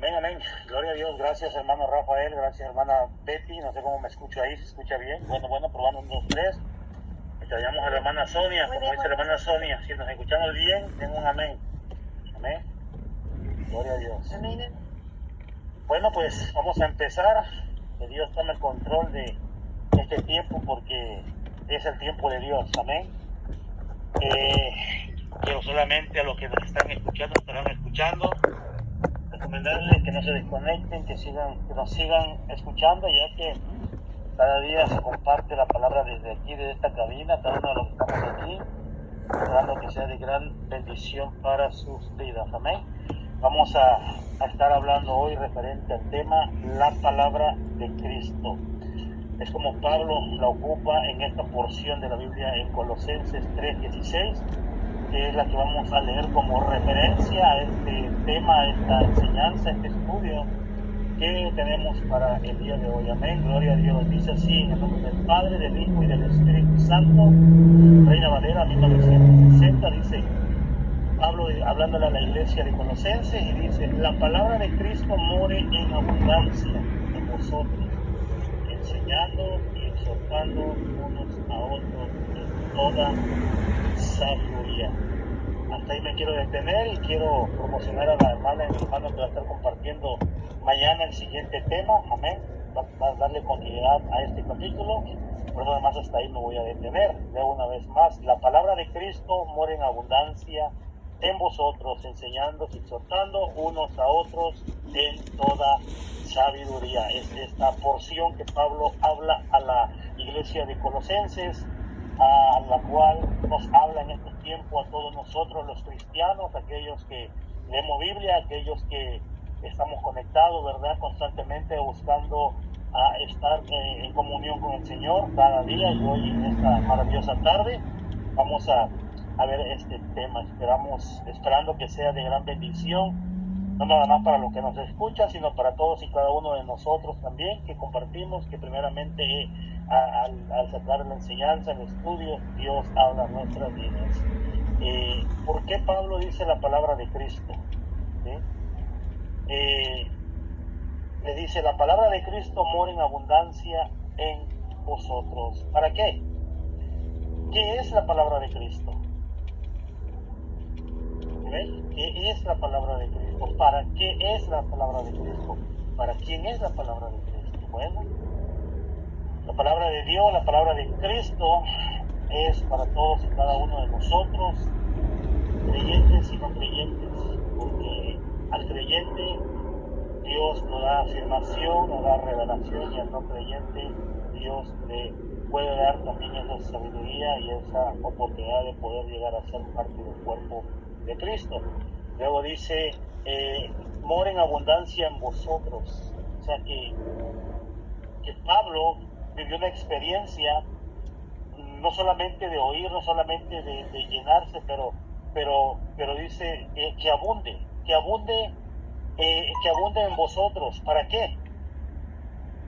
Amén, amén. Gloria a Dios. Gracias, hermano Rafael. Gracias, hermana Betty. No sé cómo me escucho ahí. ¿Se escucha bien? Bueno, probando 1, 2, 3. Extrañamos a la hermana Sonia. Como dice la hermana Sonia, si nos escuchamos bien, den un amén. Amén. Gloria a Dios. Amén. Bueno, pues vamos a empezar. Que Dios tome el control de este tiempo porque es el tiempo de Dios. Amén. Pero solamente a los que nos están escuchando, estarán escuchando. Recomendarles que no se desconecten, que nos sigan escuchando, ya que cada día se comparte la palabra desde aquí, desde esta cabina, cada uno de los que estamos aquí, esperando que sea de gran bendición para sus vidas. Amén. Vamos a estar hablando hoy referente al tema la palabra de Cristo. Es como Pablo la ocupa en esta porción de la Biblia en Colosenses 3:16, que es la que vamos a leer como referencia a este tema, a esta enseñanza, a este estudio que tenemos para el día de hoy. Amén, gloria a Dios. Dice así, en el nombre del Padre, del Hijo y del Espíritu Santo. Reina Valera 1960 dice, Pablo hablándole a la iglesia de Colosenses, y dice, la palabra de Cristo more en abundancia en vosotros, enseñando y exhortando unos a otros en toda sabiduría. Hasta ahí me quiero detener y quiero promocionar a la hermana y mi hermano que va a estar compartiendo mañana el siguiente tema. Amén. Va a darle continuidad a este capítulo. Por eso además hasta ahí me voy a detener. Leo una vez más. La palabra de Cristo mora en abundancia en vosotros, enseñando y exhortando unos a otros en toda sabiduría. Es esta porción que Pablo habla a la iglesia de Colosenses, a la cual nos habla en este tiempo a todos nosotros los cristianos, aquellos que leemos Biblia, aquellos que estamos conectados, ¿verdad? Constantemente buscando estar en comunión con el Señor cada día, y hoy en esta maravillosa tarde vamos a ver este tema, esperando que sea de gran bendición, no nada más para los que nos escuchan, sino para todos y cada uno de nosotros también, que compartimos, que primeramente al sacar la enseñanza, el estudio, Dios habla en nuestras vidas. ¿Por qué Pablo dice la palabra de Cristo? ¿Sí? Le dice, la palabra de Cristo mora en abundancia en vosotros. ¿Para qué? ¿Qué es la palabra de Cristo? ¿Qué es la palabra de Cristo? ¿Para qué es la palabra de Cristo? ¿Para quién es la palabra de Cristo? Bueno, la palabra de Dios, la palabra de Cristo es para todos y cada uno de nosotros, creyentes y no creyentes, porque al creyente Dios nos da afirmación, nos da revelación, y al no creyente Dios le puede dar también esa sabiduría y esa oportunidad de poder llegar a ser parte del cuerpo de Cristo. Luego dice, mora en abundancia en vosotros. O sea que Pablo vivió una experiencia no solamente de oír, no solamente de llenarse, pero dice que abunde en vosotros. ¿Para qué?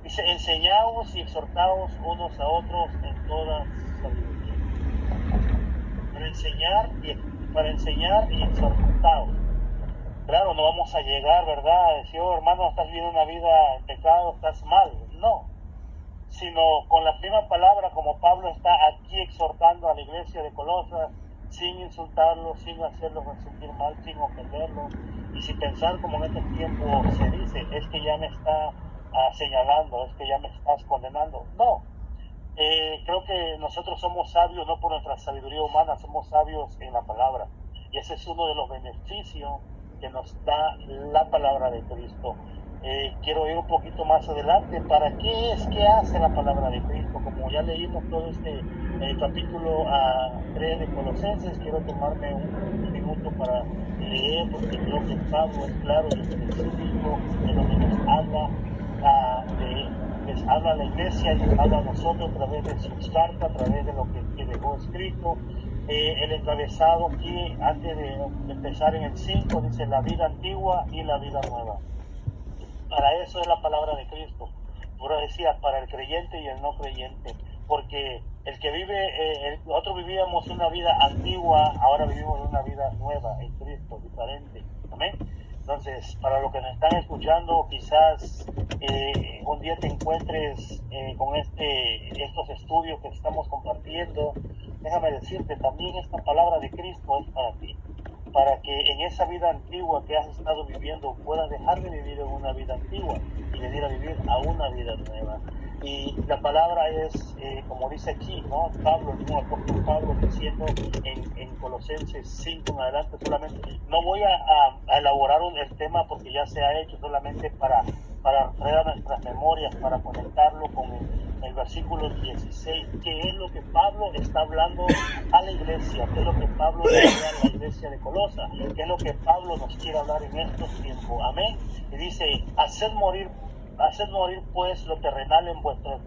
Dice, enseñaos y exhortaos unos a otros en toda sabiduría. Para enseñar y exhortaos. Claro, no vamos a llegar, ¿verdad?, a decir, oh, hermano, estás viviendo una vida en pecado, estás mal. No, sino con la misma palabra, como Pablo está aquí exhortando a la iglesia de Colosas, sin insultarlos, sin hacerlos sentir mal, sin ofenderlos, y sin pensar como en este tiempo se dice, es que ya me está señalando, es que ya me estás condenando. No, creo que nosotros somos sabios no por nuestra sabiduría humana, somos sabios en la palabra, y ese es uno de los beneficios que nos da la palabra de Cristo. Quiero ir un poquito más adelante. ¿Para qué es? ¿Qué hace la palabra de Cristo? Como ya leímos todo este capítulo 3 de Colosenses, quiero tomarme un minuto para leer, porque creo que Pablo es claro y específico en lo que nos habla, les habla a la iglesia y les habla a nosotros a través de sus cartas, a través de lo que dejó escrito. El encabezado aquí, antes de empezar en el 5, dice la vida antigua y la vida nueva. Para eso es la palabra de Cristo. Por decía, para el creyente y el no creyente. Porque el que vive, nosotros vivíamos una vida antigua, ahora vivimos una vida nueva en Cristo, diferente. Amén. Entonces, para los que nos están escuchando, quizás un día te encuentres con estos estudios que estamos compartiendo. Déjame decirte, también esta palabra de Cristo es para ti, para que en esa vida antigua que has estado viviendo puedas dejar de vivir en una vida antigua y venir a vivir a una vida nueva. Y la palabra es, como dice aquí, ¿no? Pablo, el mismo apóstol Pablo, diciendo en Colosenses 5 en adelante, solamente, no voy a elaborar el tema porque ya se ha hecho, solamente para traer a nuestras memorias, para conectarlo con el versículo 16, que es lo que Pablo está hablando a la iglesia, que es lo que Pablo le habla a la iglesia de Colosa, que es lo que Pablo nos quiere hablar en estos tiempos. Amén. Y dice, haced morir pues lo terrenal en vosotros.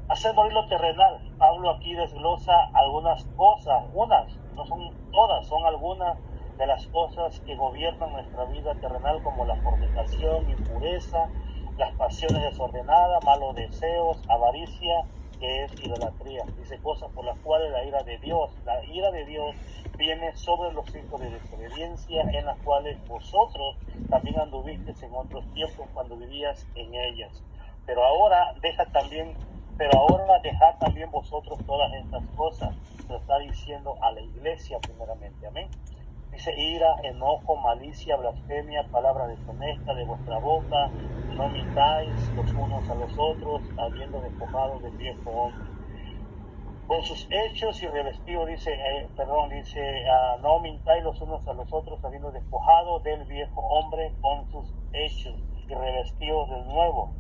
Haced morir lo terrenal. Pablo aquí desglosa algunas cosas, no son todas, son algunas de las cosas que gobiernan nuestra vida terrenal, como la fornicación, impureza, las pasiones desordenadas, malos deseos, avaricia, que es idolatría. Dice cosas por las cuales la ira de Dios viene sobre los hijos de desobediencia, en las cuales vosotros también anduvisteis en otros tiempos cuando vivías en ellas. Pero ahora dejad también vosotros todas estas cosas. Se lo está diciendo a la iglesia primeramente. Amén. Dice ira, enojo, malicia, blasfemia, palabra deshonesta de vuestra boca. No mintáis los unos a los otros, habiendo despojado del viejo hombre con sus hechos y revestido, no mintáis los unos a los otros, habiendo despojado del viejo hombre con sus hechos y revestido del nuevo,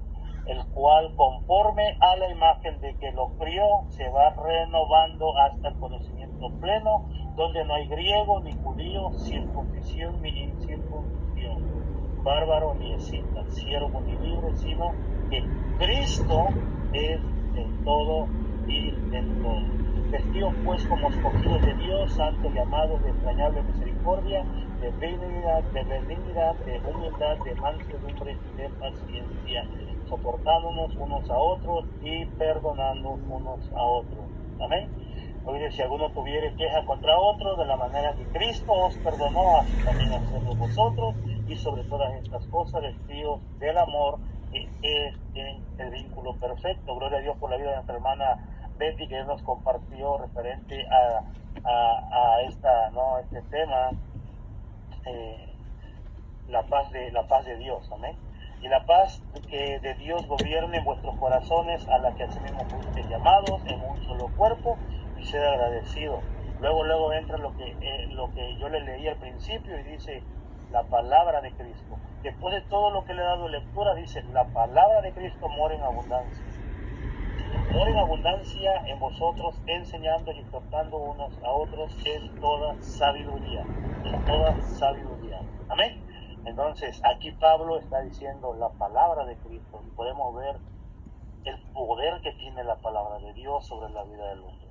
el cual conforme a la imagen de que lo crió se va renovando hasta el conocimiento pleno, donde no hay griego ni judío, circuncisión ni incircuncisión, bárbaro ni escita, siervo ni libre, sino que Cristo es en todo y en todo. Vestidos pues como escogidos de Dios, santos llamados de entrañable misericordia, de benignidad, de humildad, de mansedumbre y de paciencia, soportándonos unos a otros y perdonando unos a otros. Amén. Oye, si alguno tuviere queja contra otro, de la manera que Cristo os perdonó, así también hacedlo vosotros, y sobre todas estas cosas vestidos del amor, que es en el vínculo perfecto. Gloria a Dios por la vida de nuestra hermana Betty, que nos compartió referente a este tema, la paz de Dios. Amén. Y la paz de Dios gobierne en vuestros corazones, a la que asimismo fuisteis llamados en un solo cuerpo, y sed agradecido. Luego entra lo que yo le leí al principio y dice la palabra de Cristo. Después de todo lo que le he dado lectura, dice la palabra de Cristo mora en abundancia. Mora en abundancia en vosotros, enseñando y exhortando unos a otros en toda sabiduría. En toda sabiduría. Amén. Entonces, aquí Pablo está diciendo la palabra de Cristo, y podemos ver el poder que tiene la palabra de Dios sobre la vida del hombre.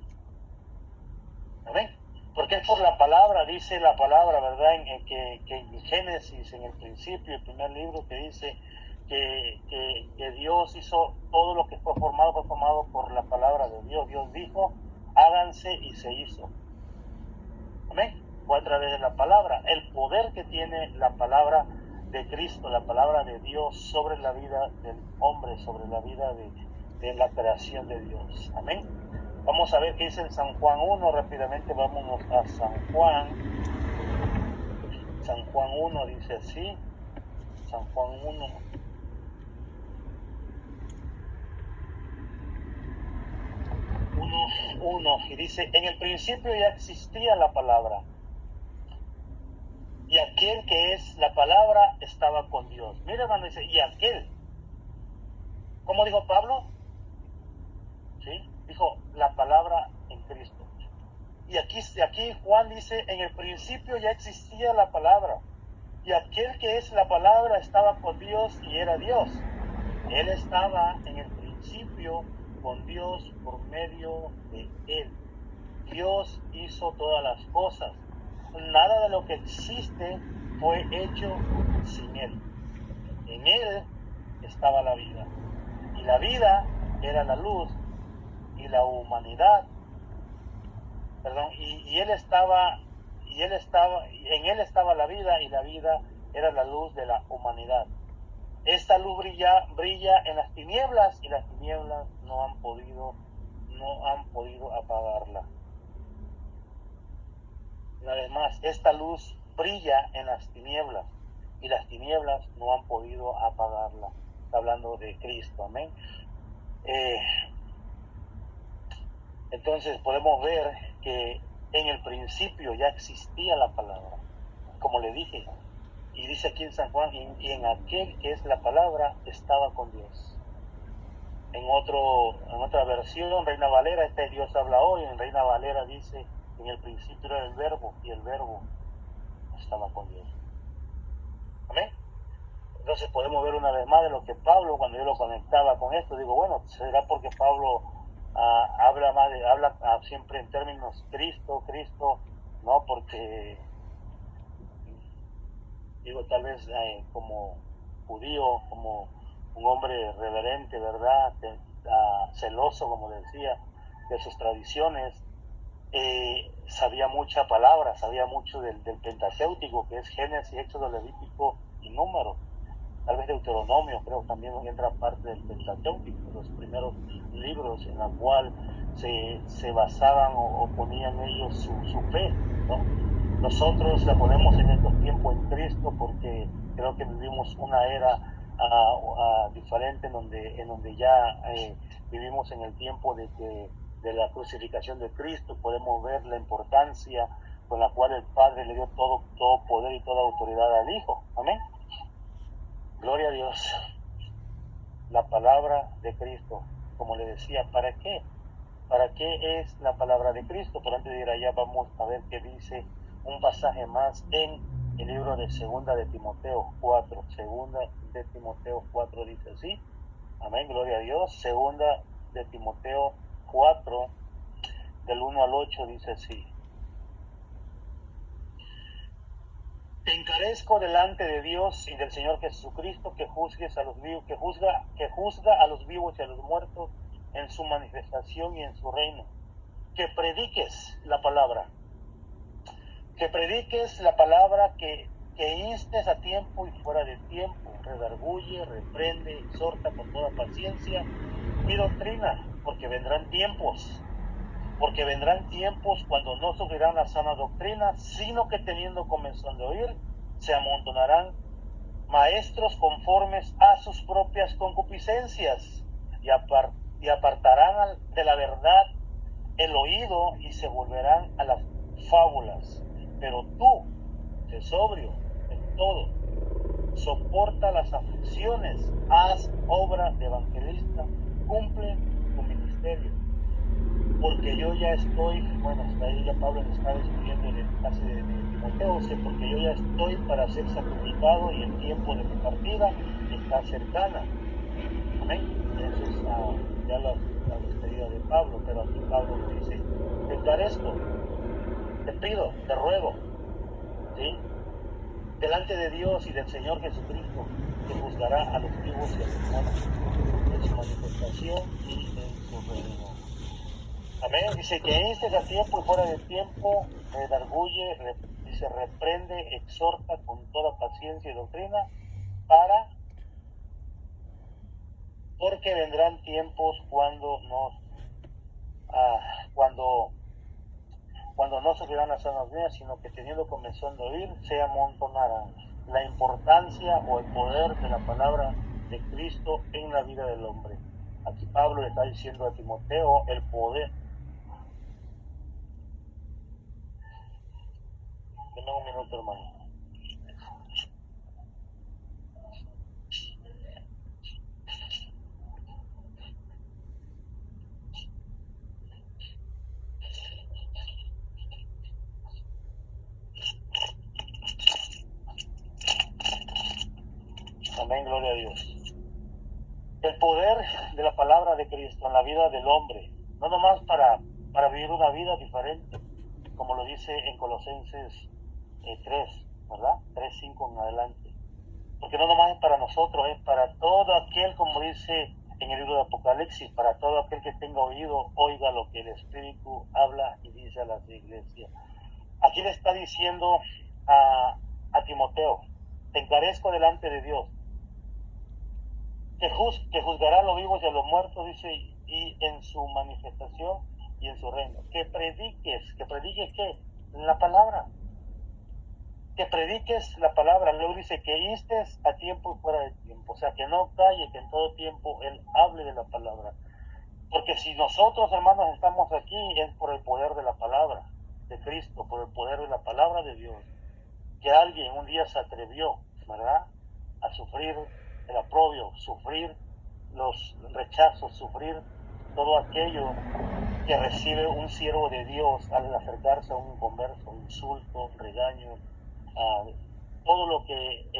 Amén. Porque es por la palabra, dice la palabra, ¿verdad? Que en Génesis, en el principio, el primer libro, que dice que Dios hizo todo lo que fue formado por la palabra de Dios. Dios dijo, háganse, y se hizo. Amén. Fue a través de la palabra, el poder que tiene la palabra de Cristo, la palabra de Dios sobre la vida del hombre, sobre la vida de la creación de Dios. Amén. Vamos a ver qué dice en San Juan 1, rápidamente vámonos a San Juan. San Juan 1 dice así, San Juan 1. Y dice, en el principio ya existía la palabra, y aquel que es la palabra estaba con Dios. Mira, hermano, dice, y aquel. ¿Cómo dijo Pablo? ¿Sí? Dijo, la palabra en Cristo. Y aquí Juan dice, en el principio ya existía la palabra, y aquel que es la palabra estaba con Dios y era Dios. Él estaba en el principio con Dios por medio de Él. Dios hizo todas las cosas. Nada de lo que existe fue hecho sin Él. En Él estaba la vida. Y la vida era la luz, y la humanidad, y Él estaba en él estaba la vida, y la vida era la luz de la humanidad. Esta luz brilla en las tinieblas, y las tinieblas no han podido apagarla. Una vez más, esta luz brilla en las tinieblas, y las tinieblas no han podido apagarla. Está hablando de Cristo, amén. Entonces podemos ver que en el principio ya existía la palabra, como le dije, y dice aquí en San Juan, y en aquel que es la palabra estaba con Dios. En otra versión, Reina Valera, Dios habla hoy, en Reina Valera dice, en el principio era el verbo, y el verbo estaba con Dios. Amén. Entonces podemos ver una vez más de lo que Pablo, cuando yo lo conectaba con esto, digo, bueno, será porque Pablo habla siempre en términos Cristo, no, porque digo, tal vez como judío, como un hombre reverente, ¿verdad? Celoso, como decía, de sus tradiciones, sabía mucha palabra, sabía mucho del Pentateuco, que es Génesis, Éxodo, Levítico y Número. Tal vez Deuteronomio, creo, también entra parte del Pentateuco, los primeros libros en los cuales se basaban o ponían ellos su fe, ¿no? Nosotros la ponemos en estos tiempos en Cristo porque creo que vivimos una era diferente en donde ya vivimos en el tiempo de la crucificación de Cristo. Podemos ver la importancia con la cual el Padre le dio todo poder y toda autoridad al Hijo. Amén. Gloria a Dios. La palabra de Cristo, como le decía, ¿para qué? ¿Para qué es la palabra de Cristo? Pero antes de ir allá vamos a ver qué dice un pasaje más en el libro de Segunda de Timoteo 4. Segunda de Timoteo 4 dice así. Amén, gloria a Dios. Segunda de Timoteo 4, del 1 al 8 dice así. Te encarezco delante de Dios y del Señor Jesucristo que juzgues a los vivos, que juzga a los vivos y a los muertos en su manifestación y en su reino. Que prediques la palabra. Que prediques la palabra, que instes a tiempo y fuera de tiempo, redarguye, reprende, exhorta con toda paciencia y doctrina, porque vendrán tiempos cuando no sufrirán la sana doctrina, sino que teniendo comezón de oír, se amontonarán maestros conformes a sus propias concupiscencias, y apartarán de la verdad el oído y se volverán a las fábulas. Pero tú, sé sobrio en todo, soporta las aflicciones, haz obra de evangelista, cumple tu ministerio. Porque yo ya estoy, bueno, hasta ahí ya Pablo está despidiendo casi de Timoteo, porque yo ya estoy para ser sacrificado y el tiempo de mi partida está cercana. Amén. Esa es ya la despedida de Pablo, pero aquí Pablo dice, te encarezco, te pido, te ruego, ¿sí? Delante de Dios y del Señor Jesucristo, que juzgará a los vivos y a los muertos en su manifestación y en su reino. Amén. Dice que instes a tiempo y fuera de tiempo, redarguye, dice, reprende, exhorta con toda paciencia y doctrina, porque vendrán tiempos cuando no sufrirán las sanas mías, sino que teniendo comezón de oír, se amontonarán. La importancia o el poder de la palabra de Cristo en la vida del hombre. Aquí Pablo le está diciendo a Timoteo el poder. Deme un minuto, hermano. Amén, gloria a Dios. El poder de la palabra de Cristo en la vida del hombre, no nomás para vivir una vida diferente, como lo dice en Colosenses 3, ¿verdad? 3:5 en adelante. Porque no nomás es para nosotros, es para todo aquel, como dice en el libro de Apocalipsis, para todo aquel que tenga oído, oiga lo que el Espíritu habla y dice a las iglesias. Aquí le está diciendo a Timoteo, te encarezco delante de Dios, que juzgará a los vivos y a los muertos, dice, y en su manifestación y en su reino. Que prediques ¿qué? La palabra. Que prediques la palabra. Luego dice que instes a tiempo y fuera de tiempo. O sea, que no calle, que en todo tiempo Él hable de la palabra. Porque si nosotros, hermanos, estamos aquí es por el poder de la palabra de Cristo, por el poder de la palabra de Dios. Que alguien un día se atrevió, ¿verdad?, a sufrir el aprobio, sufrir los rechazos, sufrir todo aquello que recibe un siervo de Dios al acercarse a un converso, insulto, regaño, todo lo que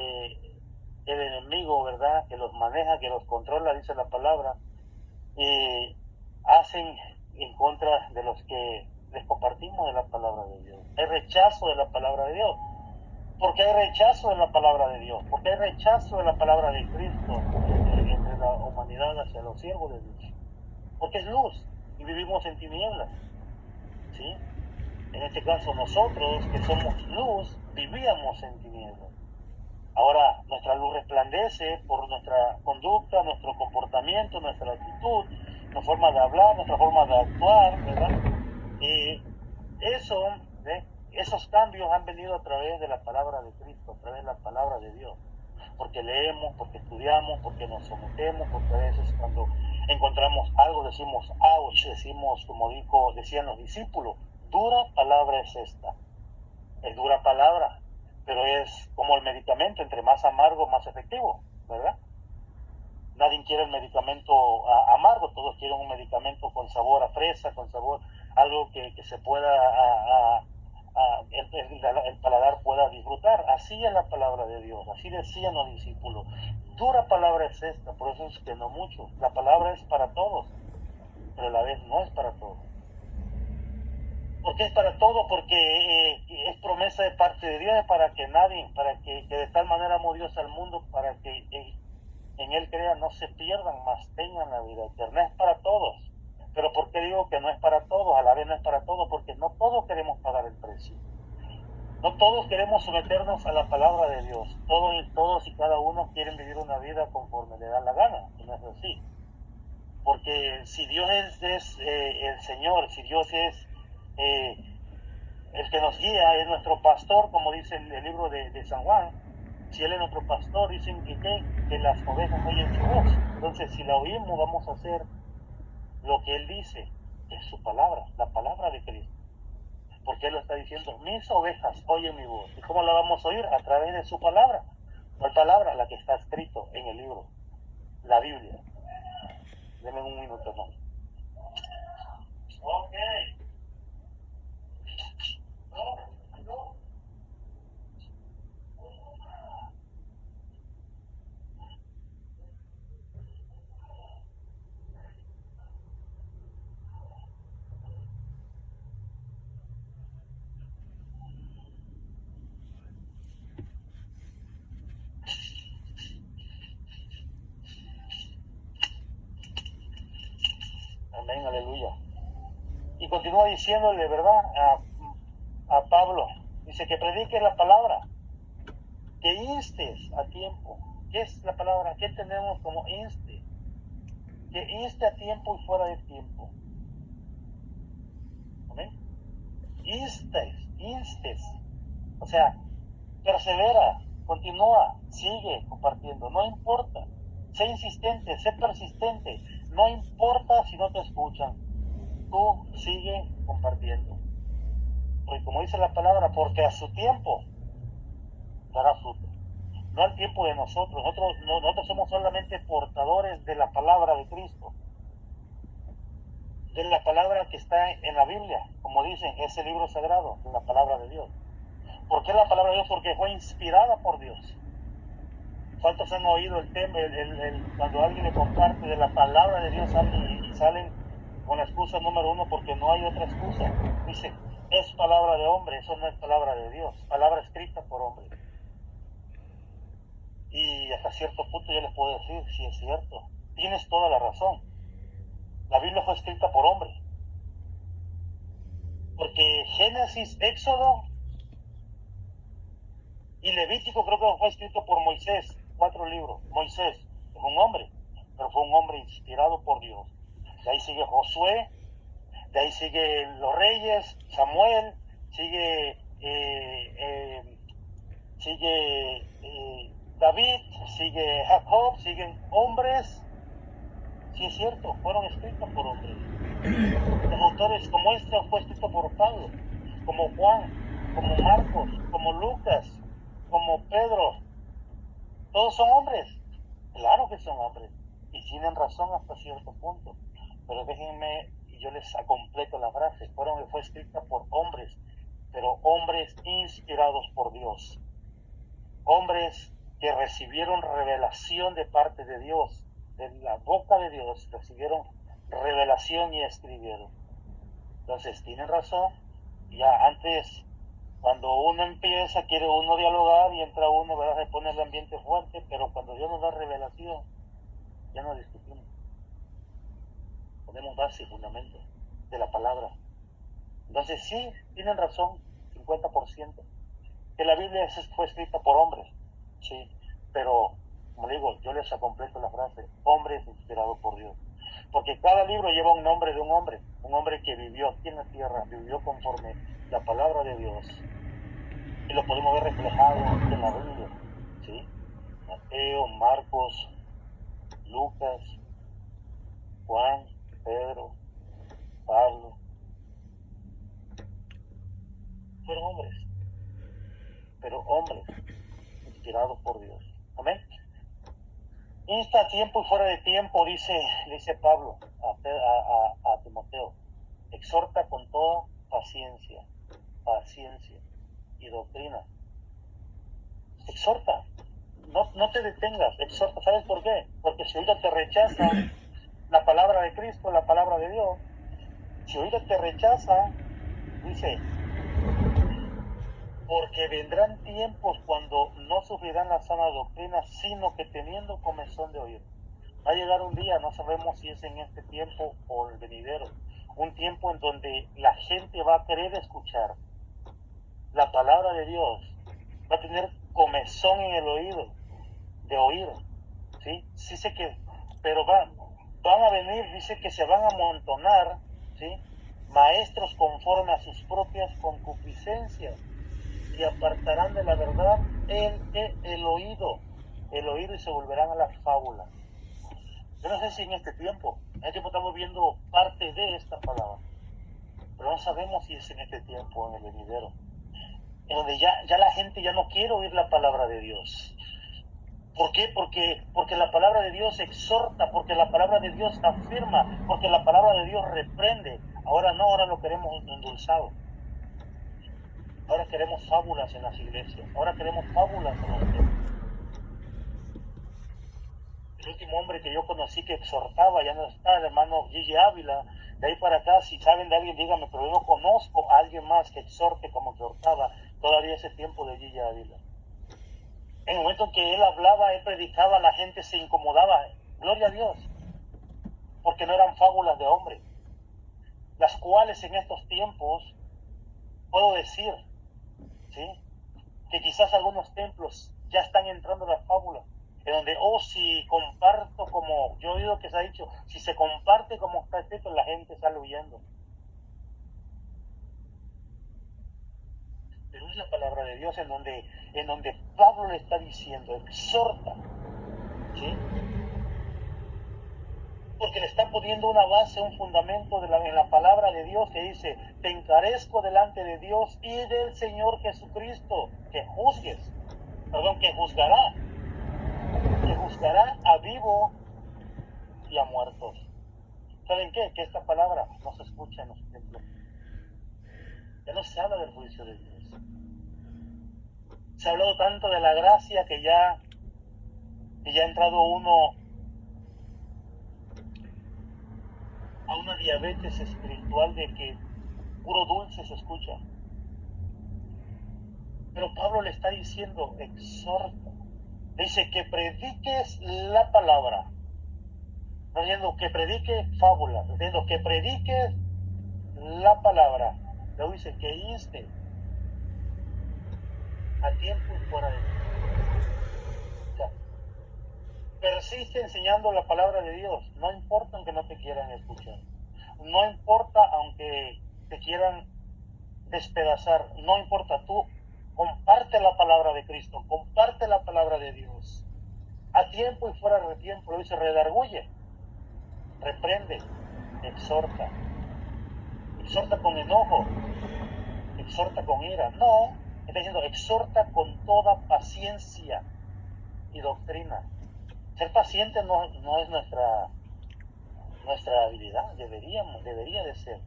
el enemigo, ¿verdad?, que los maneja, que los controla, dice la palabra, hacen en contra de los que les compartimos de la palabra de Dios. Hay rechazo de la palabra de Dios. ¿Por qué hay rechazo de la palabra de Dios? ¿Por qué hay rechazo de la palabra de Cristo entre la humanidad hacia los siervos de Dios? Porque es luz y vivimos en tinieblas, ¿sí? En este caso nosotros, que somos luz, vivíamos en tinieblas. Ahora nuestra luz resplandece por nuestra conducta, nuestro comportamiento, nuestra actitud, nuestra forma de hablar, nuestra forma de actuar, ¿verdad? Esos cambios han venido a través de la palabra de Cristo, a través de la palabra de Dios. Porque leemos, porque estudiamos, porque nos sometemos, porque a veces cuando encontramos algo decimos, ouch, decimos, como decían los discípulos, dura palabra es esta. Es dura palabra, pero es como el medicamento, entre más amargo, más efectivo, ¿verdad? Nadie quiere el medicamento amargo, todos quieren un medicamento con sabor a fresa, con sabor, algo que se pueda, el paladar pueda disfrutar. Así es la palabra de Dios, así decían los discípulos. Dura palabra es esta, por eso es que no mucho. La palabra es para todos, pero a la vez no es para todos. ¿Por qué es para todos? Porque es promesa de parte de Dios, para que nadie, para que de tal manera amó Dios al mundo, para que en Él crean, no se pierdan, mas tengan la vida eterna. Es para todos. Pero ¿por qué digo que no es para todos? A la vez no es para todos, porque no todos queremos pagar el precio. No todos queremos someternos a la palabra de Dios. Todos y cada uno quieren vivir una vida conforme le da la gana, y no es así. Porque si Dios es el Señor, si Dios es el que nos guía, es nuestro pastor, como dice el libro de San Juan, si Él es nuestro pastor, dicen que las ovejas oyen su voz. Entonces, si la oímos, vamos a hacer lo que Él dice, que es su palabra, la palabra de Cristo. Porque Él lo está diciendo, mis ovejas oyen mi voz. ¿Y cómo la vamos a oír? A través de su palabra. ¿Cuál palabra? La que está escrito en el libro, la Biblia. Denme un minuto más. Ok. No. Amén, aleluya. Y continúa diciéndole, ¿verdad?, a Pablo, dice que predique la palabra, que instes a tiempo. ¿Qué es la palabra? ¿Qué tenemos como inste? Que inste a tiempo y fuera de tiempo. ¿Amén? Instes. O sea, persevera, continúa, sigue compartiendo, no importa. Sé insistente, sé persistente, no importa si no te escuchan. Tú sigue compartiendo. Porque como dice la palabra, porque a su tiempo dará fruto. No al tiempo de nosotros. Nosotros somos solamente portadores de la palabra de Cristo. De la palabra que está en la Biblia, como dicen, ese libro sagrado, de la palabra de Dios. ¿Por qué la palabra de Dios? Porque fue inspirada por Dios. ¿Cuántos han oído el tema, cuando alguien le comparte de la palabra de Dios y salen con la excusa número uno porque no hay otra excusa? Dice, es palabra de hombre, eso no es palabra de Dios, palabra escrita por hombre. Y hasta cierto punto yo les puedo decir, si es cierto, tienes toda la razón. La Biblia fue escrita por hombre. Porque Génesis, Éxodo Y Levítico creo que fue escrito por Moisés, 4 libros. Moisés es un hombre, pero fue un hombre inspirado por Dios. De ahí sigue Josué, de ahí siguen los reyes, Samuel, sigue David, sigue Jacob, siguen hombres. Sí es cierto, fueron escritos por hombres. Los autores como este fue escrito por Pablo, como Juan, como Marcos, como Lucas, como Pedro. Todos son hombres. Claro que son hombres. Y tienen razón hasta cierto punto. Pero déjenme, y yo les completo la frase. Fue escrita por hombres, pero hombres inspirados por Dios. Hombres que recibieron revelación de parte de Dios, de la boca de Dios, recibieron revelación y escribieron. Entonces, tienen razón. Ya antes, cuando uno empieza, quiere uno dialogar y entra uno, ¿verdad? Se pone el ambiente fuerte, pero cuando Dios nos da revelación, ya no discutimos. Ponemos base y fundamento de la palabra. Entonces, sí, tienen razón, 50%. Que la Biblia fue escrita por hombres, sí, pero, como digo, yo les completo la frase, hombres inspirados por Dios. Porque cada libro lleva un nombre de un hombre que vivió aquí en la tierra, vivió conforme la palabra de Dios. Y lo podemos ver reflejado en la Biblia, ¿sí? Mateo, Marcos, Lucas, Juan, Pedro, Pablo. Fueron hombres, pero hombres inspirados por Dios. Amén. Insta a tiempo y fuera de tiempo, dice Pablo a Timoteo. Exhorta con toda paciencia y doctrina. Exhorta. No te detengas, exhorta. ¿Sabes por qué? Porque si ahorita te rechaza la palabra de Cristo, la palabra de Dios, si ahorita te rechaza, dice, porque vendrán tiempos cuando no sufrirán la sana doctrina, sino que teniendo comezón de oír. Va a llegar un día, no sabemos si es en este tiempo o el venidero, un tiempo en donde la gente va a querer escuchar la palabra de Dios, va a tener comezón en el oído, de oír, ¿sí? Sí sé que, pero van a venir, dice que se van a amontonar, ¿sí? Maestros conforme a sus propias concupiscencias, y apartarán de la verdad el oído y se volverán a las fábulas. Yo no sé si en este tiempo estamos viendo parte de esta palabra, pero no sabemos si es en este tiempo o en el venidero, en donde ya la gente ya no quiere oír la palabra de Dios. ¿Por qué? Porque la palabra de Dios exhorta, porque la palabra de Dios afirma, porque la palabra de Dios reprende. Ahora no, ahora lo queremos endulzado. Ahora queremos fábulas en las iglesias. Ahora queremos fábulas en los templos. El último hombre que yo conocí que exhortaba, ya no está, el hermano Gigi Ávila. De ahí para acá, si saben de alguien, díganme, pero yo no conozco a alguien más que exhorte como exhortaba todavía ese tiempo de Gigi Ávila. En el momento en que él hablaba, él predicaba, la gente se incomodaba. Gloria a Dios. Porque no eran fábulas de hombre. Las cuales en estos tiempos, puedo decir, ¿sí? Que quizás algunos templos ya están entrando las fábulas, en donde, si comparto como, yo he oído que se ha dicho, si se comparte como está escrito, la gente sale huyendo. Pero es la palabra de Dios en donde Pablo le está diciendo, exhorta, ¿sí? Porque le está poniendo una base, un fundamento en la palabra de Dios que dice, te encarezco delante de Dios y del Señor Jesucristo, que juzgará a vivo y a muertos. ¿Saben qué? Que esta palabra no se escucha en los templos. Ya no se habla del juicio de Dios. Se ha hablado tanto de la gracia que ya ha entrado uno a una diabetes espiritual de que puro dulce se escucha. Pero Pablo le está diciendo, exhorta. Dice que prediques la palabra. No diciendo que predique fábulas, diciendo que prediques la palabra. Luego dice que inste a tiempo y fuera de ti. O sea, persiste enseñando la palabra de Dios, no importa aunque no te quieran escuchar, no importa aunque te quieran despedazar, no importa, tú comparte la palabra de Cristo, comparte la palabra de Dios, a tiempo y fuera de tiempo. Lo dice: redarguye, reprende, exhorta, exhorta con enojo, exhorta con ira. No, está diciendo exhorta con toda paciencia y doctrina. Ser paciente no es nuestra habilidad, debería de ser.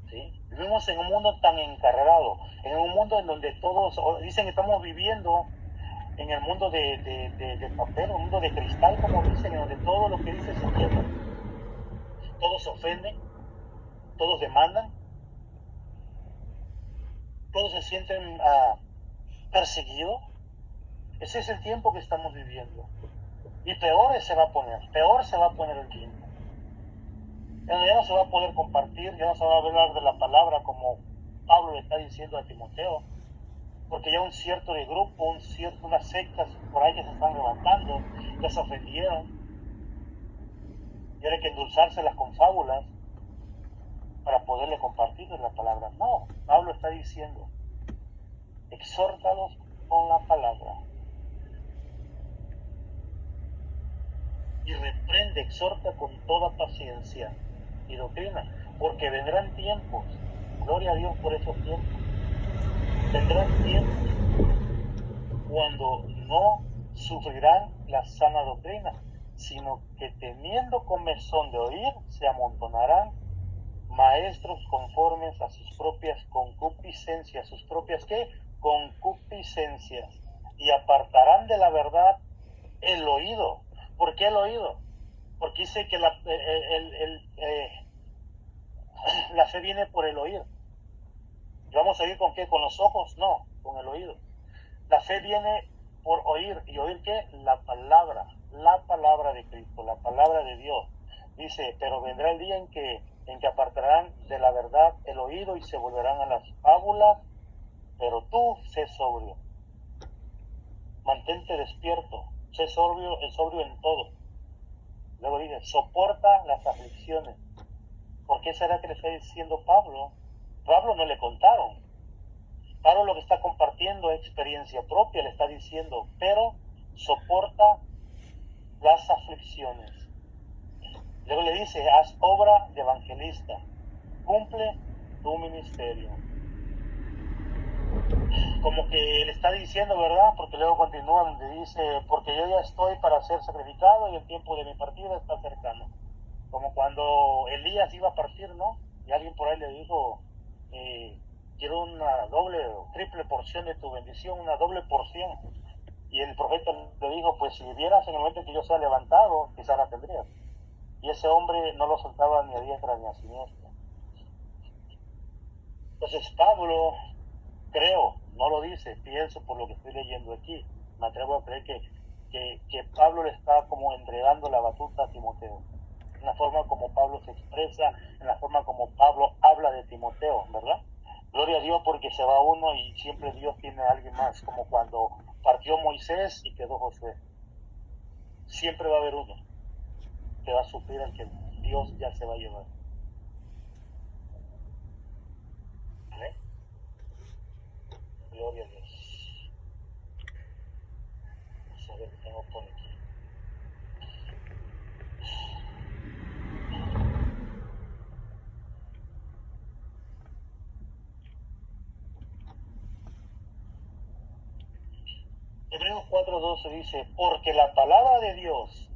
¿Sí? Vivimos en un mundo tan encarrerado, en un mundo en donde todos dicen que estamos viviendo en el mundo de papel, un mundo de cristal, como dicen, en donde todo lo que dice se entiende. Todos se ofenden, todos demandan, todos se sienten perseguidos. Ese es el tiempo que estamos viviendo. Y peor se va a poner el tiempo. Ya no se va a poder compartir, ya no se va a hablar de la palabra como Pablo le está diciendo a Timoteo, porque ya un cierto de grupo, unas sectas por ahí que se están levantando, ya se ofendieron, y ahora hay que endulzárselas con fábulas para poderle compartirles la palabra. No, Pablo está diciendo: exhórtalos con la palabra. Y reprende, exhorta con toda paciencia y doctrina, porque vendrán tiempos, gloria a Dios por esos tiempos, vendrán tiempos cuando no sufrirán la sana doctrina, sino que teniendo comezón de oír, se amontonarán maestros conformes a sus propias concupiscencias. ¿Sus propias qué? Concupiscencias. Y apartarán de la verdad el oído. ¿Por qué el oído? Porque dice que la fe viene por el oír. ¿Y vamos a oír con qué? ¿Con los ojos? No, con el oído. La fe viene por oír. ¿Y oír qué? La palabra de Cristo, la palabra de Dios. Dice: pero vendrá el día en que apartarán de la verdad el oído y se volverán a las fábulas. Pero tú sé sobrio, mantente despierto, sé sobrio en todo. Luego dice: soporta las aflicciones. ¿Por qué será que le está diciendo Pablo? Pablo no le contaron. Pablo lo que está compartiendo es experiencia propia, le está diciendo: pero soporta las aflicciones. Luego le dice: haz obra de evangelista, cumple tu ministerio. Como que le está diciendo, ¿verdad? Porque luego continúa donde dice: porque yo ya estoy para ser sacrificado y el tiempo de mi partida está cercano. Como cuando Elías iba a partir, ¿no? Y alguien por ahí le dijo: quiero una doble o triple porción de tu bendición, una doble porción. Y el profeta le dijo: pues si vivieras en el momento en que yo sea levantado, quizás la tendrías. Y ese hombre no lo soltaba ni a diestra ni a siniestra. Entonces Pablo, creo, no lo dice, pienso por lo que estoy leyendo aquí, me atrevo a creer que Pablo le está como entregando la batuta a Timoteo, en la forma como Pablo se expresa, en la forma como Pablo habla de Timoteo, ¿verdad? Gloria a Dios, porque se va uno y siempre Dios tiene a alguien más, como cuando partió Moisés y quedó Josué. Siempre va a haber uno que va a suplir al que Dios ya se va a llevar. ¿Amén? Gloria a Dios. Vamos a ver qué tengo por aquí. Hebreos 4:12 dice: porque la palabra de Dios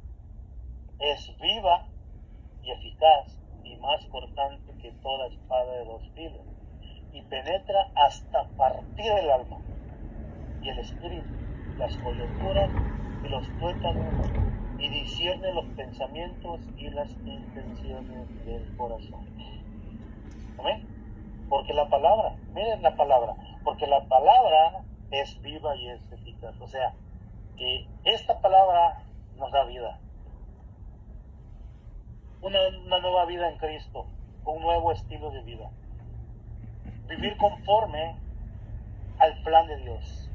es viva y eficaz y más cortante que toda espada de dos filos, y penetra hasta partir el alma y el espíritu, las coyunturas y los tuétanos, y discierne los pensamientos y las intenciones del corazón. ¿Amén? Porque la palabra, miren la palabra, porque la palabra es viva y es eficaz. O sea, que esta palabra nos da vida. Una nueva vida en Cristo, un nuevo estilo de vida. Vivir conforme al plan de Dios.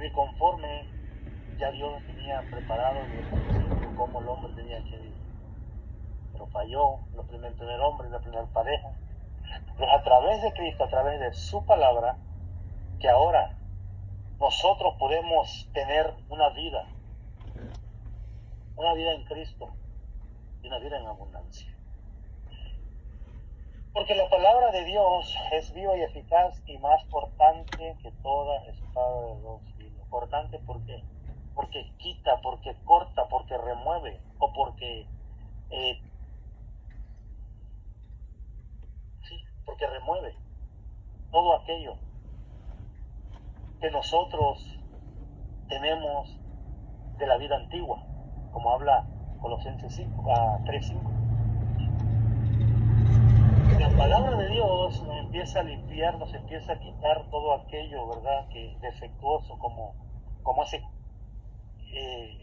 vivir conforme ya Dios tenía preparado desde el principio cómo el hombre tenía que vivir. Pero falló el primer hombre, la primera pareja. Pero a través de Cristo, a través de su palabra, que ahora nosotros podemos tener una vida en Cristo y una vida en abundancia. Porque la palabra de Dios es viva y eficaz y más cortante que toda espada de dos filos. Cortante porque quita, porque corta, porque remueve o porque porque remueve todo aquello que nosotros tenemos de la vida antigua, como habla Colosenses 3:5. La palabra de Dios nos empieza a limpiar, nos empieza a quitar todo aquello, ¿verdad?, que defectuoso, como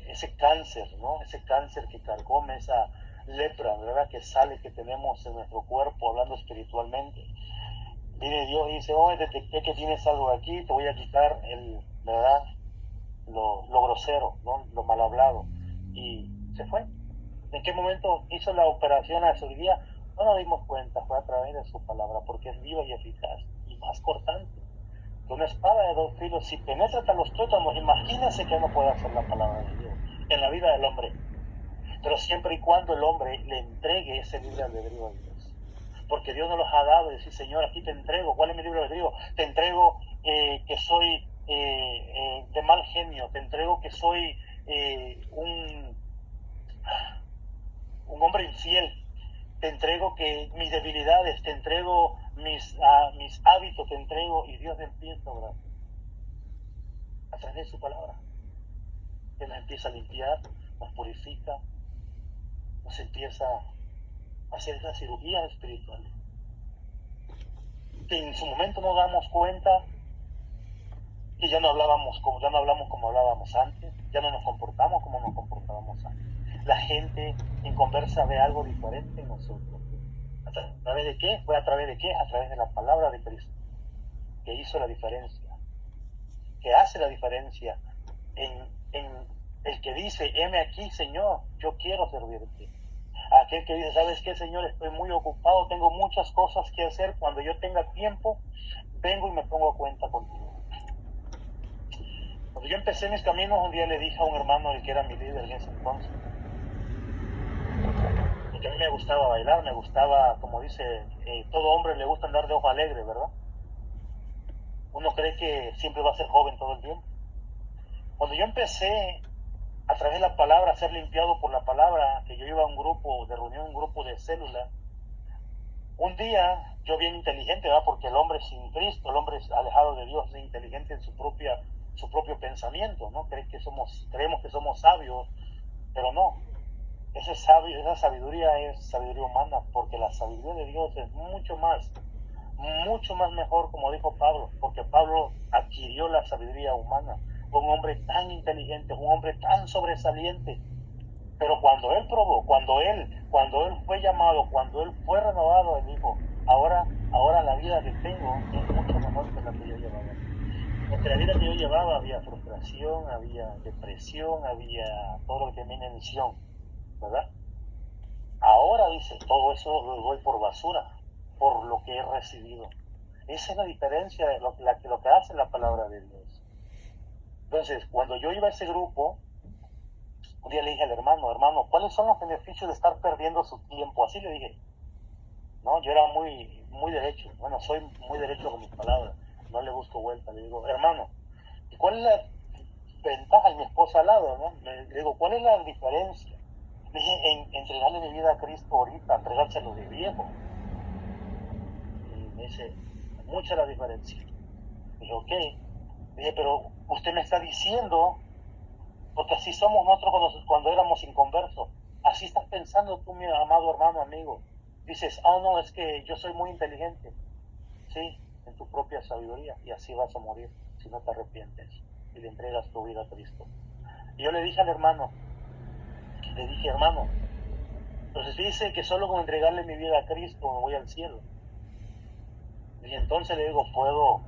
ese cáncer, ¿no? Ese cáncer que carcome, esa lepra, ¿verdad?, que sale, que tenemos en nuestro cuerpo, hablando espiritualmente. Viene Dios y dice, detecté que tienes algo aquí, te voy a quitar ¿verdad?, lo grosero, ¿no?, lo mal hablado. Y se fue. ¿En qué momento hizo la operación a la cirugía? No nos dimos cuenta, fue a través de su palabra, porque es viva y eficaz y más cortante que una espada de dos filos. Si penetra hasta los tuétanos, imagínense que no puede hacer la palabra de Dios en la vida del hombre, pero siempre y cuando el hombre le entregue ese libre albedrío a Dios, porque Dios nos los ha dado y decir, Señor, aquí te entrego. ¿Cuál es mi libre albedrío? Te entrego que soy de mal genio, te entrego que soy un hombre infiel, te entrego que mis debilidades, te entrego mis hábitos, te entrego, y Dios me empieza a orar a través de su palabra. Él nos empieza a limpiar, nos purifica, nos empieza a hacer esas cirugías espirituales que en su momento no damos cuenta, que ya no hablamos como hablábamos antes, ya no nos comportamos como nos comportábamos antes. La gente en conversa ve algo diferente en nosotros. ¿A través de qué? ¿Fue a través de qué? A través de la palabra de Cristo, que hizo la diferencia, que hace la diferencia en el que dice, heme aquí, Señor, yo quiero servirte. Aquel que dice, ¿sabes qué, Señor? Estoy muy ocupado, tengo muchas cosas que hacer, cuando yo tenga tiempo, vengo y me pongo a cuenta contigo. Cuando yo empecé mis caminos, un día le dije a un hermano, el que era mi líder en ese entonces, porque a mí me gustaba bailar, me gustaba, como dice, todo hombre le gusta andar de ojo alegre, ¿verdad? Uno cree que siempre va a ser joven todo el tiempo. Cuando yo empecé a través de la palabra, a ser limpiado por la palabra, que yo iba a un grupo de reunión, un grupo de célula, un día, yo bien inteligente, ¿verdad?, porque el hombre sin Cristo, el hombre alejado de Dios, es inteligente en su propio pensamiento, ¿no? Creemos que somos sabios, pero no. Esa sabiduría es sabiduría humana, porque la sabiduría de Dios es mucho más mejor, como dijo Pablo, porque Pablo adquirió la sabiduría humana. Un hombre tan inteligente, un hombre tan sobresaliente, pero cuando él probó, cuando él fue llamado, cuando él fue renovado, él dijo, ahora la vida que tengo es mucho mejor que la que yo llevaba. Porque la vida que yo llevaba había frustración, había depresión, había todo lo que termina en misión, ¿verdad? Ahora dice, todo eso lo doy por basura, por lo que he recibido. Esa es la diferencia de lo que hace la palabra de Dios. Entonces, cuando yo iba a ese grupo, un día le dije al hermano, ¿cuáles son los beneficios de estar perdiendo su tiempo? Así le dije. No, yo era muy derecho. Bueno, soy muy derecho con mis palabras. No le busco vuelta. Le digo, hermano, ¿y cuál es la ventaja? Y mi esposa al lado, ¿no? Le digo, ¿cuál es la diferencia? Le dije, en entregarle mi vida a Cristo ahorita, entregárselo de viejo. Y me dice, mucha la diferencia. Le dije, ok. Le dije, pero usted me está diciendo, porque así somos nosotros cuando éramos inconversos. Así estás pensando tú, mi amado hermano, amigo. Dices, no, es que yo soy muy inteligente. Sí, en tu propia sabiduría, y así vas a morir si no te arrepientes y le entregas tu vida a Cristo. Y yo le dije al hermano, entonces dice que solo con entregarle mi vida a Cristo me voy al cielo. Y entonces le digo, puedo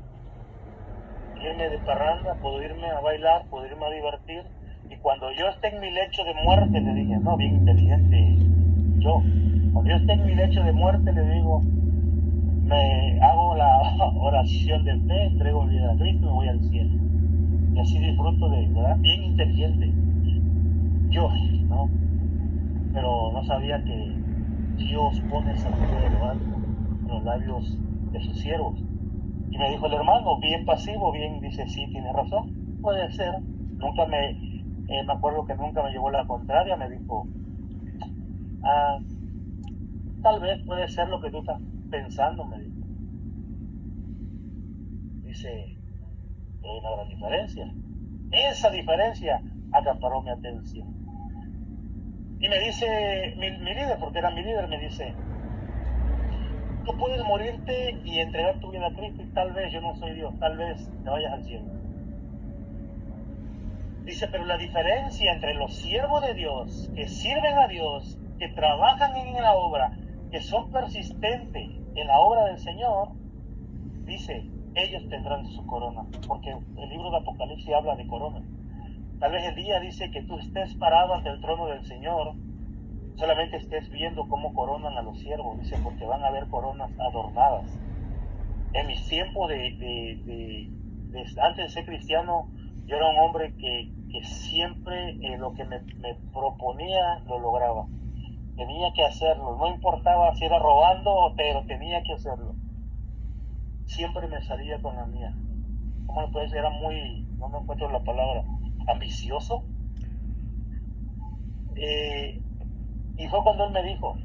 irme de parranda, puedo irme a bailar, puedo irme a divertir. Y cuando yo esté en mi lecho de muerte, le dije, no, bien inteligente yo, cuando yo esté en mi lecho de muerte, le digo, me hago la oración de fe, entrego mi vida a Cristo y me voy al cielo. Y así disfruto de, ¿verdad? Bien inteligente. Yo, ¿no? Pero no sabía que Dios pone sabiduría de lo alto en los labios de sus siervos. Y me dijo el hermano, bien pasivo, bien, dice, sí, tiene razón, puede ser. Nunca me acuerdo que nunca me llevó la contraria, me dijo, tal vez puede ser lo que tú estás pensando, me dijo. Dice, hay una gran diferencia. Esa diferencia acaparó mi atención. Y me dice mi líder, porque era mi líder, me dice, tú puedes morirte y entregar tu vida a Cristo y tal vez, yo no soy Dios, tal vez te vayas al cielo. Dice, pero la diferencia entre los siervos de Dios, que sirven a Dios, que trabajan en la obra, que son persistentes en la obra del Señor, dice, ellos tendrán su corona, porque el libro de Apocalipsis habla de corona. Tal vez el día dice que tú estés parado ante el trono del Señor, solamente estés viendo cómo coronan a los siervos, dice, porque van a haber coronas adornadas. En mis tiempos antes de ser cristiano, yo era un hombre que siempre lo que me proponía lo lograba. Tenía que hacerlo, no importaba si era robando, pero tenía que hacerlo. Siempre me salía con la mía. ¿Cómo le puede ser? Era muy, no me encuentro la palabra, ambicioso. Y fue cuando él me dijo,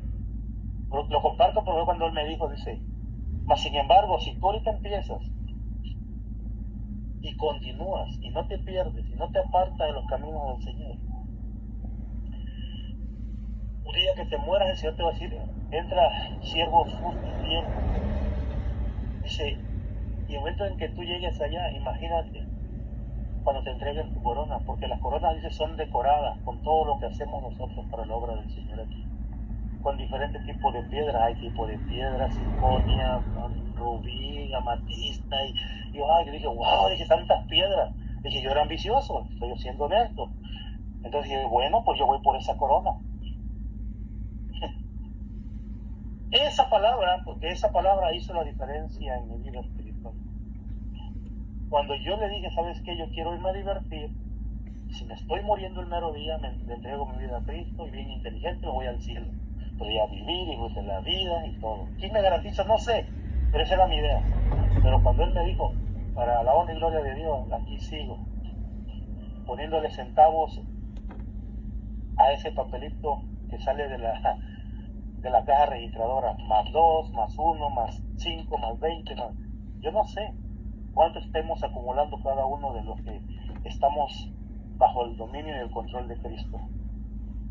lo comparto, pero fue cuando él me dijo, dice, mas sin embargo, si tú ahorita empiezas y continúas y no te pierdes y no te apartas de los caminos del Señor, un día que te mueras el Señor te va a decir, entra siervo justo y fiel. Dice, y el momento en que tú llegues allá, imagínate cuando te entreguen tu corona, porque las coronas, dice, son decoradas con todo lo que hacemos nosotros para la obra del Señor aquí, con diferentes tipos de piedras. Hay tipo de piedras, circonia, rubí, amatista, y yo dije, wow, dije, tantas piedras. Dije, yo era ambicioso, estoy siendo honesto. Entonces dije, bueno, pues yo voy por esa corona. Esa palabra, porque esa palabra hizo la diferencia en mi vida espiritual. Cuando yo le dije, ¿sabes qué? Yo quiero irme a divertir. Si me estoy muriendo el mero día, me entrego mi vida a Cristo y bien inteligente me voy al cielo. Podría vivir y gozar la vida y todo. ¿Quién me garantiza? No sé, pero esa era mi idea. Pero cuando él me dijo, para la honra y gloria de Dios, aquí sigo, poniéndole centavos a ese papelito que sale de la caja registradora, más 2, más 1, más 5, más 20, más... Yo no sé cuánto estemos acumulando cada uno de los que estamos bajo el dominio y el control de Cristo,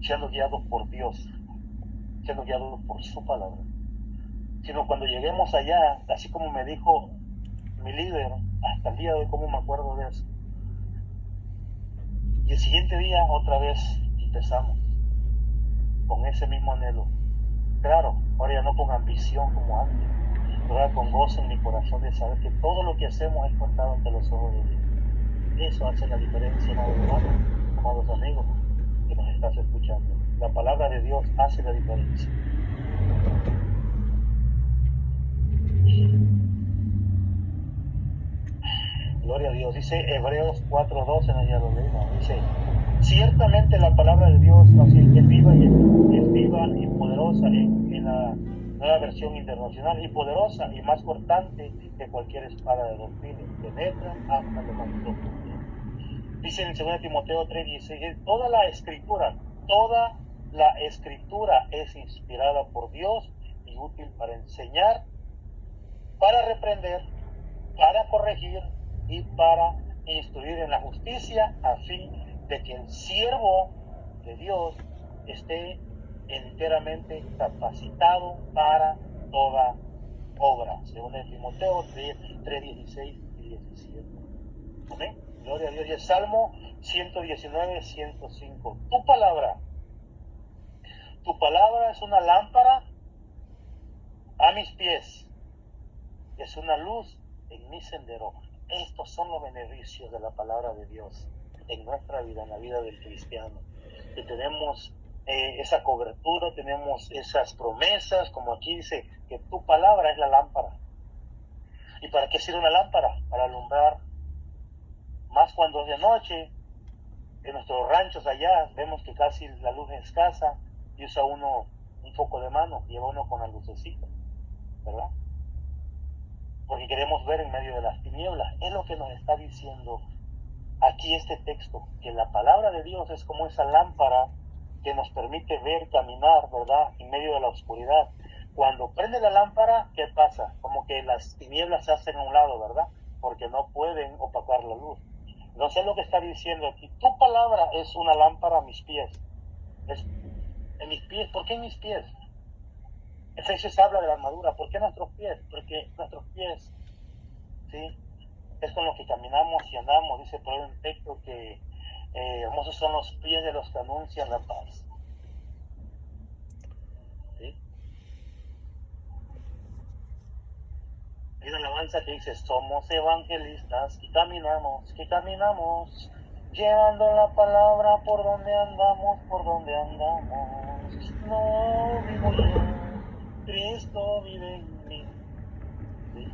siendo guiados por Dios, siendo guiados por su palabra. Sino cuando lleguemos allá, así como me dijo mi líder, hasta el día de hoy, como me acuerdo de eso. Y el siguiente día, otra vez, empezamos con ese mismo anhelo. Claro, ahora ya no con ambición como antes, pero ahora con gozo en mi corazón de saber que todo lo que hacemos es contado ante los ojos de Dios. Eso hace la diferencia, amados hermanos, amados amigos que nos estás escuchando. La palabra de Dios hace la diferencia. Gloria a Dios. Dice Hebreos 4:12, en ya lo leímos. Dice, ciertamente la palabra de Dios así, es viva y poderosa en la nueva versión internacional, y poderosa y más cortante que cualquier espada de dos filos, penetra hasta lo más profundo. Dice en 2 Timoteo 3:16, toda la escritura es inspirada por Dios y útil para enseñar, para reprender, para corregir y para instruir en la justicia, a fin de que el siervo de Dios esté enteramente capacitado para toda obra. Según Timoteo 3:16 y 17. Amén. Gloria a Dios. Y el Salmo 119, 105. Tu palabra es una lámpara a mis pies, es una luz en mi sendero. Estos son los beneficios de la palabra de Dios en nuestra vida, en la vida del cristiano. Que tenemos esa cobertura, tenemos esas promesas, como aquí dice, que tu palabra es la lámpara. ¿Y para qué sirve una lámpara? Para alumbrar, más cuando es de noche. En nuestros ranchos allá vemos que casi la luz es escasa y usa uno un foco de mano, lleva uno con la lucecita, ¿verdad? Porque queremos ver en medio de las tinieblas. Es lo que nos está diciendo aquí este texto, que la palabra de Dios es como esa lámpara que nos permite ver, caminar, ¿verdad?, en medio de la oscuridad. Cuando prende la lámpara, ¿qué pasa? Como que las tinieblas se hacen a un lado, ¿verdad? Porque no pueden opacar la luz. Entonces es lo que está diciendo aquí. Tu palabra es una lámpara a mis pies. En mis pies. ¿Por qué en mis pies? Efesios habla de la armadura. ¿Por qué nuestros pies? Porque nuestros pies, ¿sí?, es con lo que caminamos y andamos. Dice por ahí un texto que hermosos son los pies de los que anuncian la paz. ¿Sí? Hay una alabanza que dice, somos evangelistas que caminamos, llevando la palabra por donde andamos, No vivo yo, Cristo vive en mí. ¿Sí?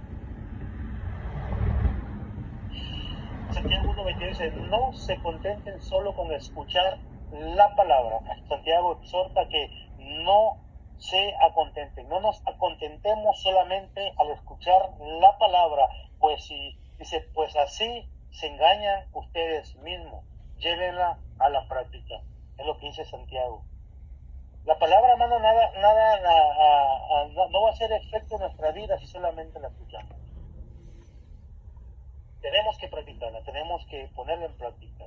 Santiago 1:22 dice, no se contenten solo con escuchar la palabra. Santiago exhorta que no se acontenten, no nos acontentemos solamente al escuchar la palabra, pues si dice, pues así se engañan ustedes mismos, llévenla a la práctica. Es lo que dice Santiago. La palabra, hermano, no va a hacer efecto en nuestra vida si solamente la escuchamos. Tenemos que practicarla, tenemos que ponerla en práctica.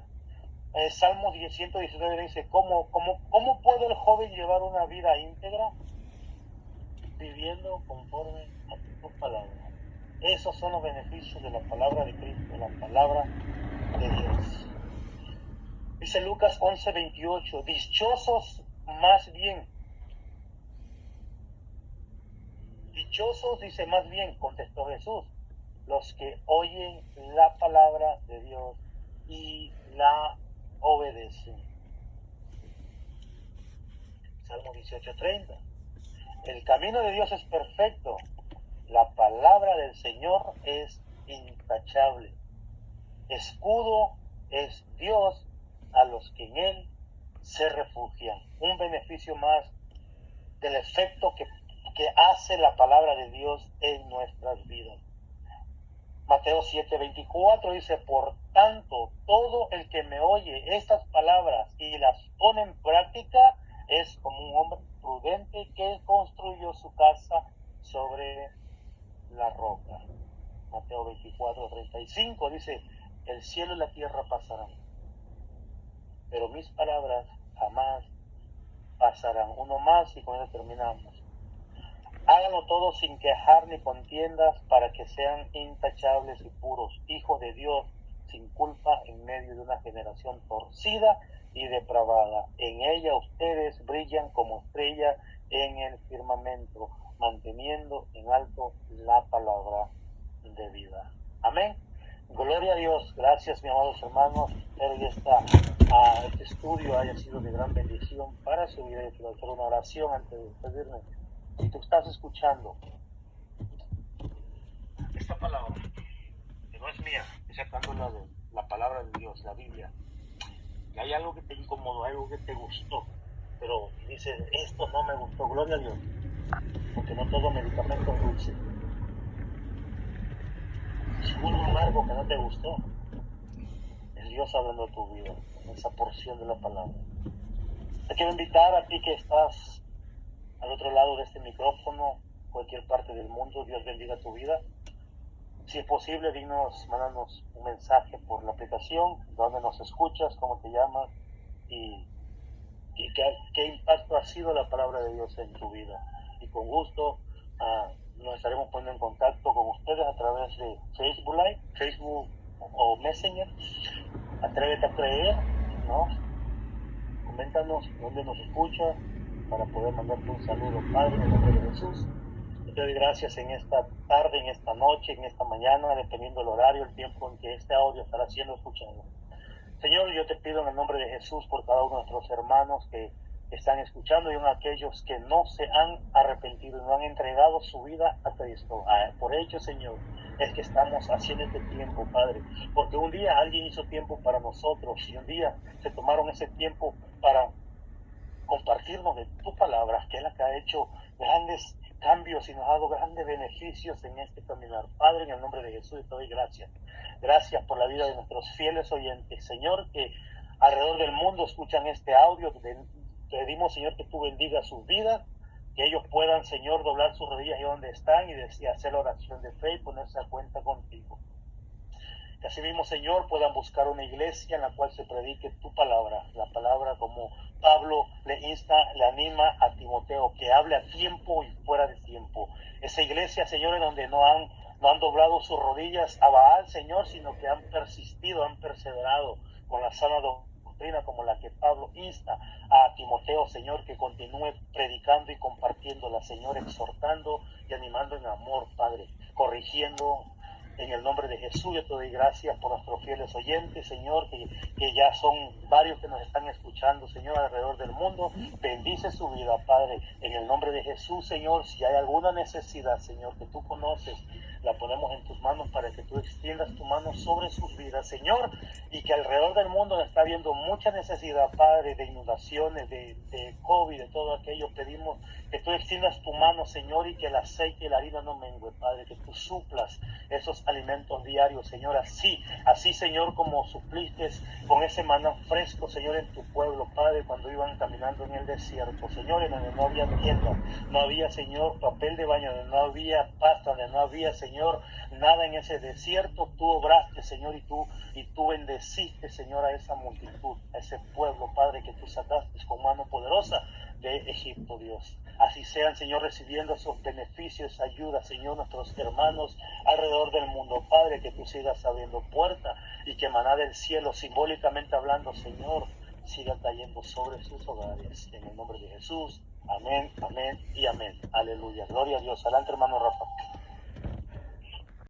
Salmo 119 dice, ¿cómo puede el joven llevar una vida íntegra? Viviendo conforme a tus palabras. Esos son los beneficios de la palabra de Cristo, la palabra de Dios. Dice Lucas 11:28, dichosos dice más bien, contestó Jesús, los que oyen la palabra de Dios y la obedecen. Salmo 18:30. El camino de Dios es perfecto. La palabra del Señor es intachable. Escudo es Dios a los que en Él se refugian. Un beneficio más del efecto que hace la palabra de Dios en nuestras vidas. Mateo 7:24 dice, por tanto, todo el que me oye estas palabras y las pone en práctica es como un hombre prudente que construyó su casa sobre la roca. Mateo 24:35 dice, el cielo y la tierra pasarán, pero mis palabras jamás pasarán. Uno más y con eso terminamos. Háganlo todo sin quejar ni contiendas, para que sean intachables y puros, hijos de Dios, sin culpa en medio de una generación torcida y depravada. En ella ustedes brillan como estrella en el firmamento, manteniendo en alto la palabra de vida. Amén. Gloria a Dios. Gracias, mis amados hermanos. Espero que este estudio haya sido de gran bendición para su vida. Y quiero hacer una oración antes de despedirme. Si tú estás escuchando esta palabra, que no es mía, es sacándola de la palabra de Dios, la Biblia, y hay algo que te incomodó, algo que te gustó, pero dices, esto no me gustó, gloria a Dios, porque no todo medicamento es dulce. Si hubo algo amargo que no te gustó, es Dios hablando de tu vida, en esa porción de la palabra. Te quiero invitar a ti que estás al otro lado de este micrófono, cualquier parte del mundo. Dios bendiga tu vida. Si es posible, mándanos un mensaje por la aplicación, donde nos escuchas, cómo te llamas y qué impacto ha sido la palabra de Dios en tu vida. Y con gusto nos estaremos poniendo en contacto con ustedes a través de Facebook Live, Facebook o Messenger. Atrévete a creer, ¿no? Coméntanos dónde nos escuchas para poder mandarte un saludo. Padre, en el nombre de Jesús, te Te doy gracias en esta tarde, en esta noche, en esta mañana, dependiendo del horario, el tiempo en que este audio estará siendo escuchado. Señor, yo te pido en el nombre de Jesús por cada uno de nuestros hermanos que están escuchando y en aquellos que no se han arrepentido y no han entregado su vida a Cristo. Por ello, Señor, es que estamos haciendo este tiempo, Padre, porque un día alguien hizo tiempo para nosotros y un día se tomaron ese tiempo para compartirnos de tu palabra, que es la que ha hecho grandes cambios y nos ha dado grandes beneficios en este caminar. Padre, en el nombre de Jesús te doy gracias. Gracias por la vida de nuestros fieles oyentes, Señor, que alrededor del mundo escuchan este audio. Te pedimos, Señor, que tú bendigas sus vidas, que ellos puedan, Señor, doblar sus rodillas ahí donde están y hacer la oración de fe y ponerse a cuenta contigo. Que así mismo, Señor, puedan buscar una iglesia en la cual se predique tu palabra, la palabra como Pablo le insta, le anima a Timoteo, que hable a tiempo y fuera de tiempo. Esa iglesia, Señor, en donde no han doblado sus rodillas a Baal, Señor, sino que han persistido, han perseverado con la sana doctrina como la que Pablo insta a Timoteo, Señor, que continúe predicando y compartiéndola, Señor, exhortando y animando en amor, Padre, corrigiendo. En el nombre de Jesús yo te doy gracias por nuestros fieles oyentes, Señor, que ya son varios que nos están escuchando, Señor, alrededor del mundo. Bendice su vida, Padre. En el nombre de Jesús, Señor, si hay alguna necesidad, Señor, que tú conoces, la ponemos en tus manos para que tú extiendas tu mano sobre sus vidas, Señor, y que alrededor del mundo está habiendo mucha necesidad, Padre, de inundaciones, de COVID, de todo aquello. Pedimos que tú extiendas tu mano, Señor, y que el aceite y la harina no mengue, Padre, que tú suplas esos alimentos diarios, Señor, así, Señor, como supliste con ese maná fresco, Señor, en tu pueblo, Padre, cuando iban caminando en el desierto, Señor, en donde no había tienda, no había, Señor, papel de baño, donde no había pasta, donde no había, Señor, nada en ese desierto, tú obraste, Señor, y tú bendeciste, Señor, a esa multitud, a ese pueblo, Padre, que tú sacaste con mano poderosa de Egipto, Dios. Así sean, Señor, recibiendo esos beneficios, ayuda, Señor, nuestros hermanos alrededor del mundo, Padre, que tú sigas abriendo puertas y que maná del cielo, simbólicamente hablando, Señor, siga cayendo sobre sus hogares. En el nombre de Jesús, amén, amén y amén. Aleluya. Gloria a Dios. Adelante, hermano Rafa.